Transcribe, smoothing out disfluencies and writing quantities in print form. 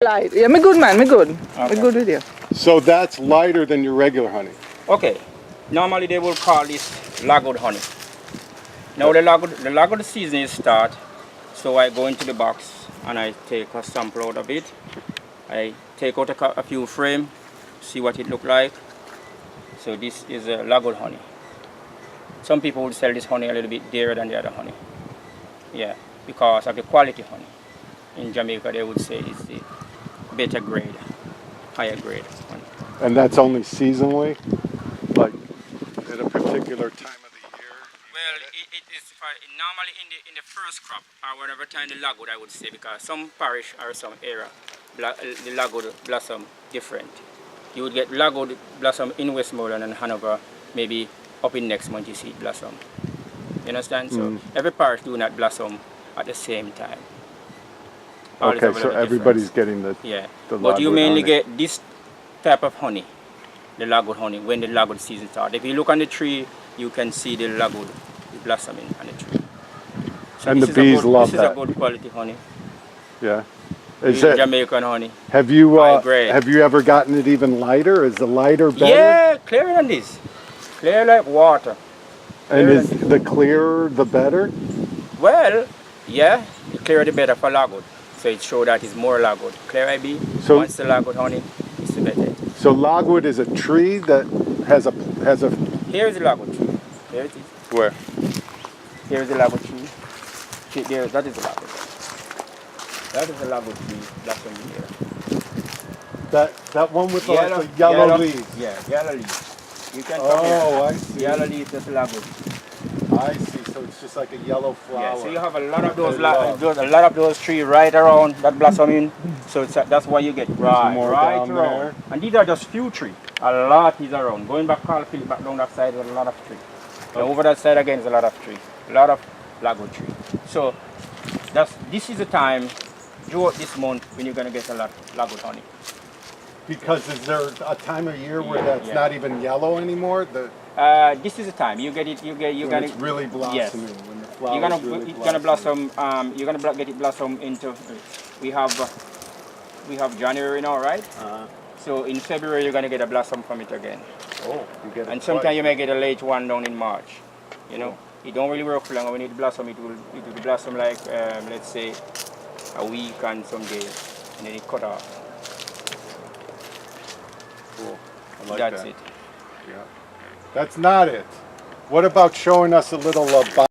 Light. Yeah, me good man, me good. Okay. Me good with you. So that's lighter than your regular honey. Okay. Normally they will call this Logwood honey. Now the Logwood season is start, so I go into the box and I take a sample out of it. I take out a few frame, see what it look like. So this is a Logwood honey. Some people would sell this honey a little bit dearer than the other honey. Yeah, because of the quality honey. In Jamaica they would say it's the better grade, higher grade honey. And that's only seasonally? Like at a particular time of the year? Well, it is normally in the first crop or whatever time the Logwood, I would say, because some parish or some area, the Logwood blossom different. You would get Logwood blossom in Westmoreland and Hanover, maybe up in next month you see it blossom. You understand? So every parish do not blossom at the same time. All is a Okay, little so bit everybody's different. getting the Yeah, the but you Logwood mainly honey. get this type of honey, the Logwood honey, when the Logwood season starts. If you look on the tree, you can see the Logwood blossoming on the tree. So And this the is a bees good, love this that. is a good quality honey. Yeah. This Is is it, Jamaican honey. have you high grade. have you ever gotten it even lighter? Is the lighter better? Yeah, clearer than this. Clear like water. And clearer is than- the clearer the better? Well, yeah, the clearer the better for Logwood. So it shows that it's more Logwood. Clear I be? So- Once the Logwood honey, it's the better. So logwood is a tree that has a Here is the Logwood tree. There it is. where? Here is the Logwood tree. See, there, that is the Logwood. That is the Logwood tree blossoming here. That one with like the yellow leaves. Yeah, yellow leaves. You can come Oh, I here. see. Yellow leaves, that's the Logwood. I see. So it's just like a yellow flower. Yeah, so you have a lot of They love. those trees right around that blossoming. So that's why you get right more right down around. there. And these are just few trees. A lot is around. Going back Carlfield, back down that side, there's a lot of trees. And over that side again is a lot of trees. A lot of Logwood trees. So this is the time, throughout this month, when you're gonna get a lot of Logwood honey. Because is there a time of year where that's Yeah. not even yellow anymore? This is the time you get it. You're When gonna it's really blossoming. Yes. When the flowers You're gonna really it's gonna blossom. You're gonna get it blossom into. We have January now, right? So in February you're gonna get a blossom from it again, Oh, you get it and sometimes you twice. may get a late one down in March. You know, it don't really work for long. When it blossom, it will blossom like let's say a week and some days, and then it cut off. Cool. I like That's that. it. Yeah. That's not it. What about showing us a little